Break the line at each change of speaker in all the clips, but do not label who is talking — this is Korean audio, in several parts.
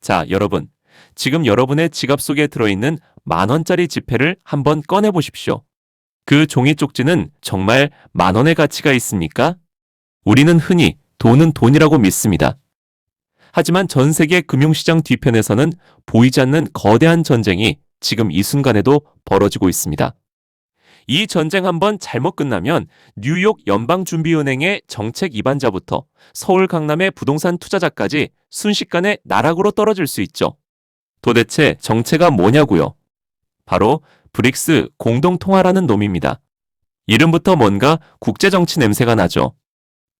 자, 여러분. 지금 여러분의 지갑 속에 들어있는 10,000원짜리 지폐를 한번 꺼내 보십시오. 그 종이 쪽지는 정말 10,000원의 가치가 있습니까? 우리는 흔히 돈은 돈이라고 믿습니다. 하지만 전 세계 금융시장 뒤편에서는 보이지 않는 거대한 전쟁이 지금 이 순간에도 벌어지고 있습니다. 이 전쟁 한번 잘못 끝나면 뉴욕 연방준비은행의 정책 위반자부터 서울 강남의 부동산 투자자까지 순식간에 나락으로 떨어질 수 있죠. 도대체 정체가 뭐냐고요? 바로 브릭스 공동통화라는 놈입니다. 이름부터 뭔가 국제정치 냄새가 나죠.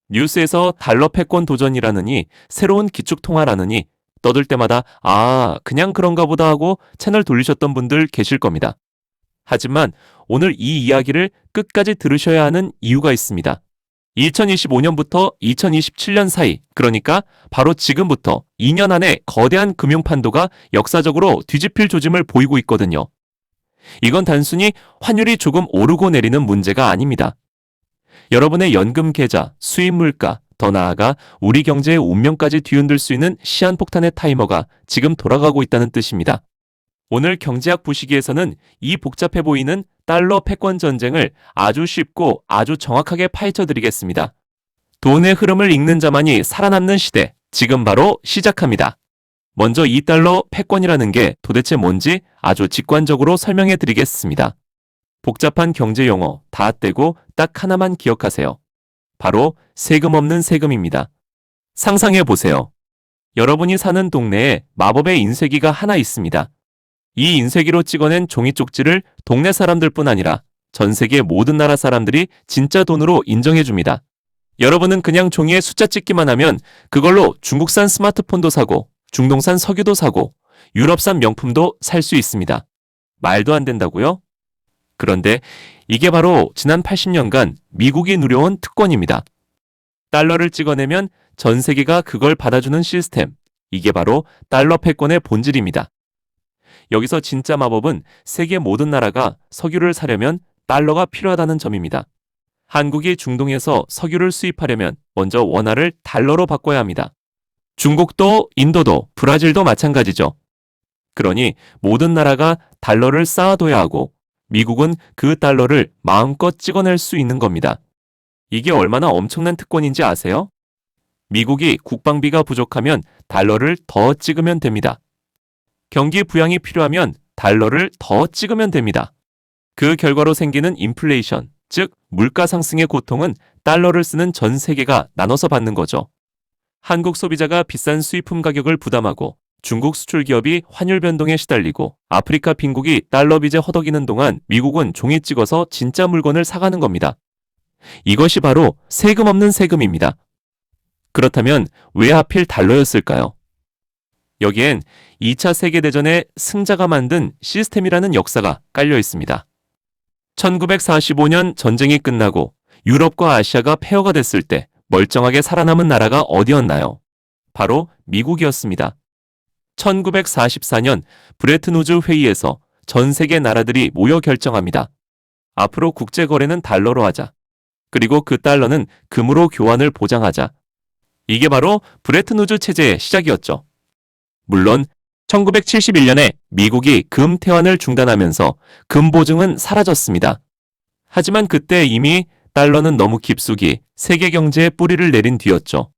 뉴스에서 달러 패권 도전이라느니 새로운 기축통화라느니 떠들 때마다 그냥 그런가 보다 하고 채널 돌리셨던 분들 계실 겁니다. 하지만 오늘 이 이야기를 끝까지 들으셔야 하는 이유가 있습니다. 2025년부터 2027년 사이, 그러니까 바로 지금부터 2년 안에 거대한 금융판도가 역사적으로 뒤집힐 조짐을 보이고 있거든요. 이건 단순히 환율이 조금 오르고 내리는 문제가 아닙니다. 여러분의 연금 계좌, 수입 물가, 더 나아가 우리 경제의 운명까지 뒤흔들 수 있는 시한폭탄의 타이머가 지금 돌아가고 있다는 뜻입니다. 오늘 경제학 부시기에서는 이 복잡해 보이는 달러 패권 전쟁을 아주 쉽고 아주 정확하게 파헤쳐 드리겠습니다. 돈의 흐름을 읽는 자만이 살아남는 시대, 지금 바로 시작합니다. 먼저 이 달러 패권이라는 게 도대체 뭔지 아주 직관적으로 설명해 드리겠습니다. 복잡한 경제 용어 다 떼고 딱 하나만 기억하세요. 바로 세금 없는 세금입니다. 상상해 보세요. 여러분이 사는 동네에 마법의 인쇄기가 하나 있습니다. 이 인쇄기로 찍어낸 종이 쪽지를 동네 사람들뿐 아니라 전 세계 모든 나라 사람들이 진짜 돈으로 인정해 줍니다. 여러분은 그냥 종이에 숫자 찍기만 하면 그걸로 중국산 스마트폰도 사고 중동산 석유도 사고 유럽산 명품도 살 수 있습니다. 말도 안 된다고요? 그런데 이게 바로 지난 80년간 미국이 누려온 특권입니다. 달러를 찍어내면 전 세계가 그걸 받아주는 시스템. 이게 바로 달러 패권의 본질입니다. 여기서 진짜 마법은 세계 모든 나라가 석유를 사려면 달러가 필요하다는 점입니다. 한국이 중동에서 석유를 수입하려면 먼저 원화를 달러로 바꿔야 합니다. 중국도 인도도 브라질도 마찬가지죠. 그러니 모든 나라가 달러를 쌓아둬야 하고 미국은 그 달러를 마음껏 찍어낼 수 있는 겁니다. 이게 얼마나 엄청난 특권인지 아세요? 미국이 국방비가 부족하면 달러를 더 찍으면 됩니다. 경기 부양이 필요하면 달러를 더 찍으면 됩니다. 그 결과로 생기는 인플레이션, 즉 물가 상승의 고통은 달러를 쓰는 전 세계가 나눠서 받는 거죠. 한국 소비자가 비싼 수입품 가격을 부담하고 중국 수출 기업이 환율 변동에 시달리고 아프리카 빈국이 달러 빚에 허덕이는 동안 미국은 종이 찍어서 진짜 물건을 사가는 겁니다. 이것이 바로 세금 없는 세금입니다. 그렇다면 왜 하필 달러였을까요? 여기엔 2차 세계대전의 승자가 만든 시스템이라는 역사가 깔려 있습니다. 1945년 전쟁이 끝나고 유럽과 아시아가 폐허가 됐을 때 멀쩡하게 살아남은 나라가 어디였나요? 바로 미국이었습니다. 1944년 브레튼 우즈 회의에서 전 세계 나라들이 모여 결정합니다. 앞으로 국제거래는 달러로 하자. 그리고 그 달러는 금으로 교환을 보장하자. 이게 바로 브레튼 우즈 체제의 시작이었죠. 물론 1971년에 미국이 금 태환을 중단하면서 금 보증은 사라졌습니다. 하지만 그때 이미 달러는 너무 깊숙이 세계 경제에 뿌리를 내린 뒤였죠.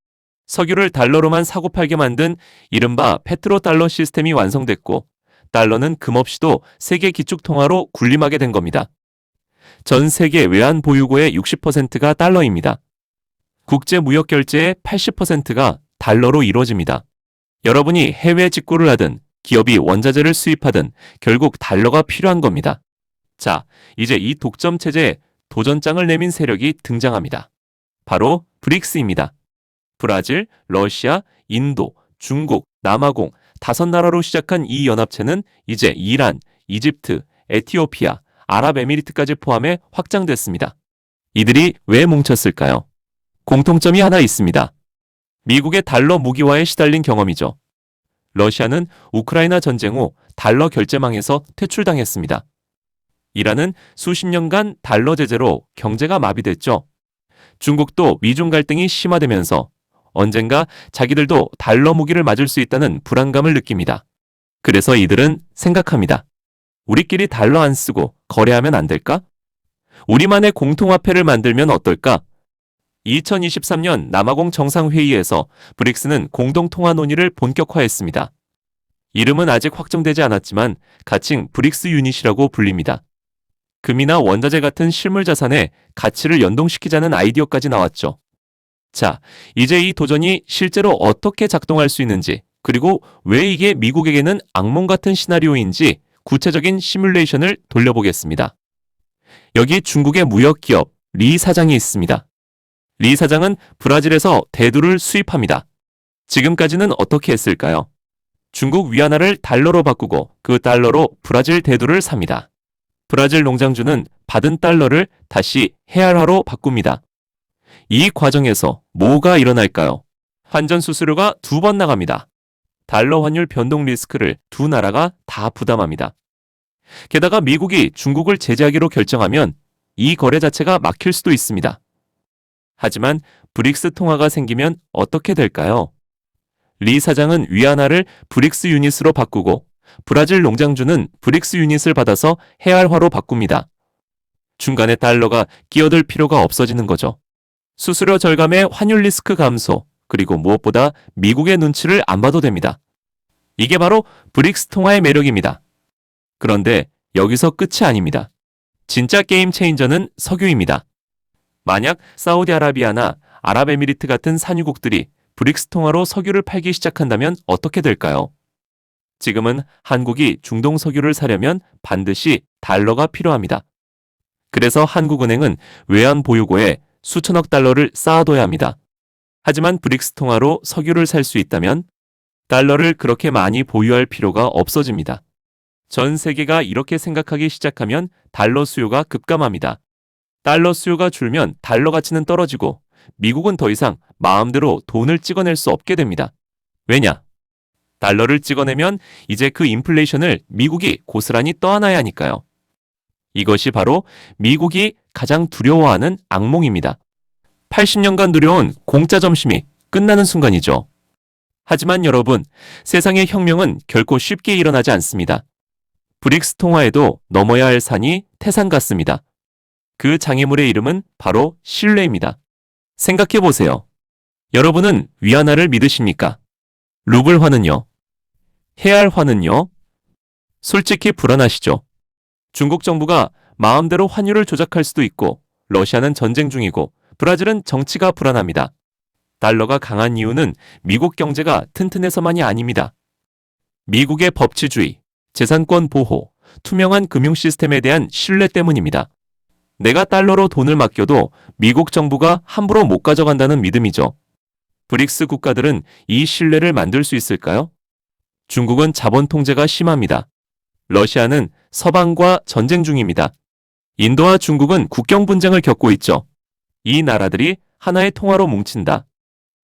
석유를 달러로만 사고 팔게 만든 이른바 페트로달러 시스템이 완성됐고 달러는 금 없이도 세계 기축통화로 군림하게 된 겁니다. 전 세계 외환 보유고의 60%가 달러입니다. 국제 무역 결제의 80%가 달러로 이루어집니다. 여러분이 해외 직구를 하든 기업이 원자재를 수입하든 결국 달러가 필요한 겁니다. 자, 이제 이 독점 체제에 도전장을 내민 세력이 등장합니다. 바로 브릭스입니다. 브라질, 러시아, 인도, 중국, 남아공 5나라로 시작한 이 연합체는 이제 이란, 이집트, 에티오피아, 아랍에미리트까지 포함해 확장됐습니다. 이들이 왜 뭉쳤을까요? 공통점이 하나 있습니다. 미국의 달러 무기화에 시달린 경험이죠. 러시아는 우크라이나 전쟁 후 달러 결제망에서 퇴출당했습니다. 이란은 수십 년간 달러 제재로 경제가 마비됐죠. 중국도 미중 갈등이 심화되면서 언젠가 자기들도 달러 무기를 맞을 수 있다는 불안감을 느낍니다. 그래서 이들은 생각합니다. 우리끼리 달러 안 쓰고 거래하면 안 될까? 우리만의 공통화폐를 만들면 어떨까? 2023년 남아공 정상회의에서 브릭스는 공동통화 논의를 본격화했습니다. 이름은 아직 확정되지 않았지만 가칭 브릭스 유닛이라고 불립니다. 금이나 원자재 같은 실물 자산의 가치를 연동시키자는 아이디어까지 나왔죠. 자, 이제 이 도전이 실제로 어떻게 작동할 수 있는지, 그리고 왜 이게 미국에게는 악몽 같은 시나리오인지 구체적인 시뮬레이션을 돌려보겠습니다. 여기 중국의 무역기업 리 사장이 있습니다. 리 사장은 브라질에서 대두를 수입합니다. 지금까지는 어떻게 했을까요? 중국 위안화를 달러로 바꾸고 그 달러로 브라질 대두를 삽니다. 브라질 농장주는 받은 달러를 다시 헤알화로 바꿉니다. 이 과정에서 뭐가 일어날까요? 환전 수수료가 2번 나갑니다. 달러 환율 변동 리스크를 두 나라가 다 부담합니다. 게다가 미국이 중국을 제재하기로 결정하면 이 거래 자체가 막힐 수도 있습니다. 하지만 브릭스 통화가 생기면 어떻게 될까요? 리 사장은 위안화를 브릭스 유닛으로 바꾸고 브라질 농장주는 브릭스 유닛을 받아서 헤알화로 바꿉니다. 중간에 달러가 끼어들 필요가 없어지는 거죠. 수수료 절감의 환율 리스크 감소, 그리고 무엇보다 미국의 눈치를 안 봐도 됩니다. 이게 바로 브릭스 통화의 매력입니다. 그런데 여기서 끝이 아닙니다. 진짜 게임 체인저는 석유입니다. 만약 사우디아라비아나 아랍에미리트 같은 산유국들이 브릭스 통화로 석유를 팔기 시작한다면 어떻게 될까요? 지금은 한국이 중동 석유를 사려면 반드시 달러가 필요합니다. 그래서 한국은행은 외환 보유고에 수천억 달러를 쌓아둬야 합니다. 하지만 브릭스 통화로 석유를 살 수 있다면 달러를 그렇게 많이 보유할 필요가 없어집니다. 전 세계가 이렇게 생각하기 시작하면 달러 수요가 급감합니다. 달러 수요가 줄면 달러 가치는 떨어지고 미국은 더 이상 마음대로 돈을 찍어낼 수 없게 됩니다. 왜냐? 달러를 찍어내면 이제 그 인플레이션을 미국이 고스란히 떠안아야 하니까요. 이것이 바로 미국이 가장 두려워하는 악몽입니다. 80년간 누려온 공짜 점심이 끝나는 순간이죠. 하지만 여러분, 세상의 혁명은 결코 쉽게 일어나지 않습니다. 브릭스 통화에도 넘어야 할 산이 태산 같습니다. 그 장애물의 이름은 바로 신뢰입니다. 생각해 보세요. 여러분은 위안화를 믿으십니까? 루블화는요? 헤알화는요? 솔직히 불안하시죠? 중국 정부가 마음대로 환율을 조작할 수도 있고, 러시아는 전쟁 중이고, 브라질은 정치가 불안합니다. 달러가 강한 이유는 미국 경제가 튼튼해서만이 아닙니다. 미국의 법치주의, 재산권 보호, 투명한 금융 시스템에 대한 신뢰 때문입니다. 내가 달러로 돈을 맡겨도 미국 정부가 함부로 못 가져간다는 믿음이죠. 브릭스 국가들은 이 신뢰를 만들 수 있을까요? 중국은 자본 통제가 심합니다. 러시아는 서방과 전쟁 중입니다. 인도와 중국은 국경 분쟁을 겪고 있죠. 이 나라들이 하나의 통화로 뭉친다.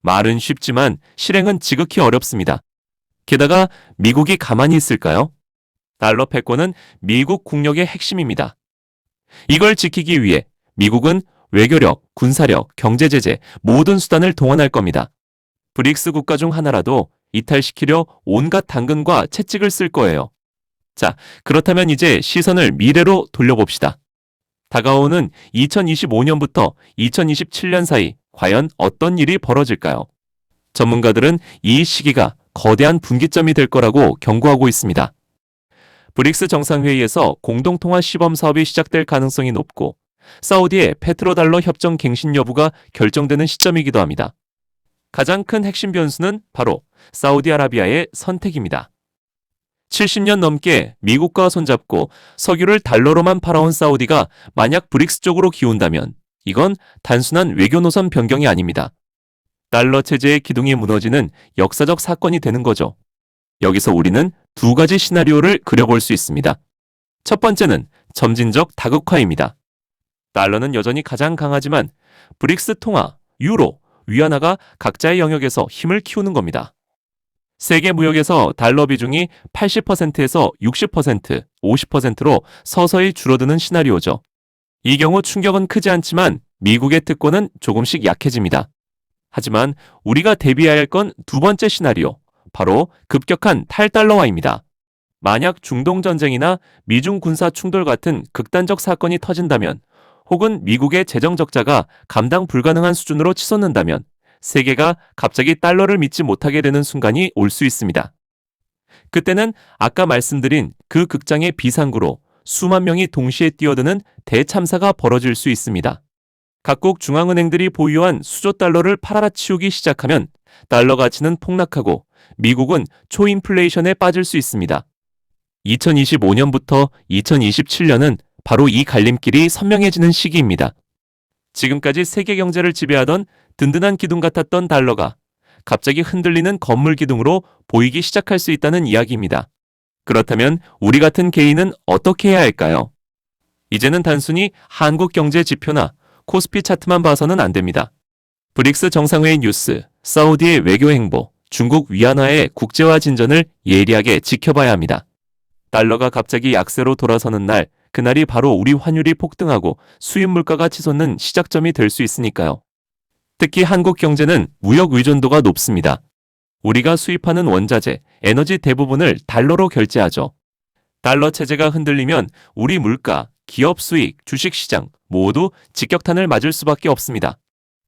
말은 쉽지만 실행은 지극히 어렵습니다. 게다가 미국이 가만히 있을까요? 달러 패권은 미국 국력의 핵심입니다. 이걸 지키기 위해 미국은 외교력, 군사력, 경제제재 모든 수단을 동원할 겁니다. 브릭스 국가 중 하나라도 이탈시키려 온갖 당근과 채찍을 쓸 거예요. 자, 그렇다면 이제 시선을 미래로 돌려봅시다. 다가오는 2025년부터 2027년 사이 과연 어떤 일이 벌어질까요? 전문가들은 이 시기가 거대한 분기점이 될 거라고 경고하고 있습니다. 브릭스 정상회의에서 공동통화 시범 사업이 시작될 가능성이 높고 사우디의 페트로달러 협정 갱신 여부가 결정되는 시점이기도 합니다. 가장 큰 핵심 변수는 바로 사우디아라비아의 선택입니다. 70년 넘게 미국과 손잡고 석유를 달러로만 팔아온 사우디가 만약 브릭스 쪽으로 기운다면 이건 단순한 외교 노선 변경이 아닙니다. 달러 체제의 기둥이 무너지는 역사적 사건이 되는 거죠. 여기서 우리는 두 가지 시나리오를 그려볼 수 있습니다. 첫 번째는 점진적 다극화입니다. 달러는 여전히 가장 강하지만 브릭스 통화, 유로, 위안화가 각자의 영역에서 힘을 키우는 겁니다. 세계 무역에서 달러 비중이 80%에서 60%, 50%로 서서히 줄어드는 시나리오죠. 이 경우 충격은 크지 않지만 미국의 특권은 조금씩 약해집니다. 하지만 우리가 대비해야 할 건 두 번째 시나리오, 바로 급격한 탈달러화입니다. 만약 중동전쟁이나 미중 군사 충돌 같은 극단적 사건이 터진다면, 혹은 미국의 재정 적자가 감당 불가능한 수준으로 치솟는다면 세계가 갑자기 달러를 믿지 못하게 되는 순간이 올 수 있습니다. 그때는 아까 말씀드린 그 극장의 비상구로 수만 명이 동시에 뛰어드는 대참사가 벌어질 수 있습니다. 각국 중앙은행들이 보유한 수조 달러를 팔아치우기 시작하면 달러 가치는 폭락하고 미국은 초인플레이션에 빠질 수 있습니다. 2025년부터 2027년은 바로 이 갈림길이 선명해지는 시기입니다. 지금까지 세계 경제를 지배하던 든든한 기둥 같았던 달러가 갑자기 흔들리는 건물 기둥으로 보이기 시작할 수 있다는 이야기입니다. 그렇다면 우리 같은 개인은 어떻게 해야 할까요? 이제는 단순히 한국 경제 지표나 코스피 차트만 봐서는 안 됩니다. 브릭스 정상회의 뉴스, 사우디의 외교 행보, 중국 위안화의 국제화 진전을 예리하게 지켜봐야 합니다. 달러가 갑자기 약세로 돌아서는 날, 그날이 바로 우리 환율이 폭등하고 수입 물가가 치솟는 시작점이 될 수 있으니까요. 특히 한국 경제는 무역 의존도가 높습니다. 우리가 수입하는 원자재, 에너지 대부분을 달러로 결제하죠. 달러 체제가 흔들리면 우리 물가, 기업 수익, 주식시장 모두 직격탄을 맞을 수밖에 없습니다.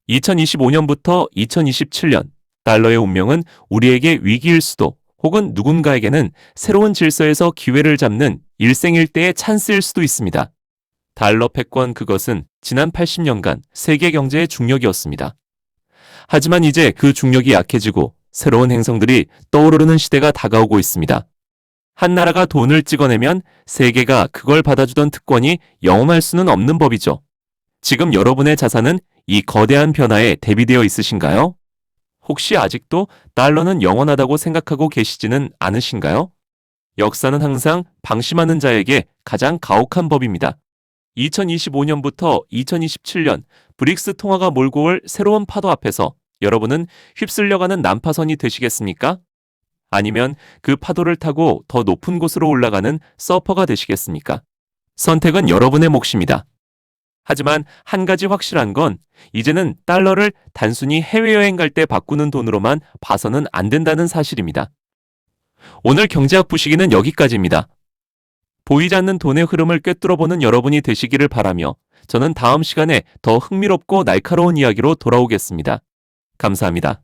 2025년부터 2027년, 달러의 운명은 우리에게 위기일 수도, 혹은 누군가에게는 새로운 질서에서 기회를 잡는 일생일대의 찬스일 수도 있습니다. 달러 패권, 그것은 지난 80년간 세계 경제의 중력이었습니다. 하지만 이제 그 중력이 약해지고 새로운 행성들이 떠오르는 시대가 다가오고 있습니다. 한 나라가 돈을 찍어내면 세계가 그걸 받아주던 특권이 영원할 수는 없는 법이죠. 지금 여러분의 자산은 이 거대한 변화에 대비되어 있으신가요? 혹시 아직도 달러는 영원하다고 생각하고 계시지는 않으신가요? 역사는 항상 방심하는 자에게 가장 가혹한 법입니다. 2025년부터 2027년 브릭스 통화가 몰고 올 새로운 파도 앞에서 여러분은 휩쓸려가는 난파선이 되시겠습니까? 아니면 그 파도를 타고 더 높은 곳으로 올라가는 서퍼가 되시겠습니까? 선택은 여러분의 몫입니다. 하지만 한 가지 확실한 건 이제는 달러를 단순히 해외여행 갈 때 바꾸는 돈으로만 봐서는 안 된다는 사실입니다. 오늘 경제학 부시기는 여기까지입니다. 보이지 않는 돈의 흐름을 꿰뚫어보는 여러분이 되시기를 바라며 저는 다음 시간에 더 흥미롭고 날카로운 이야기로 돌아오겠습니다. 감사합니다.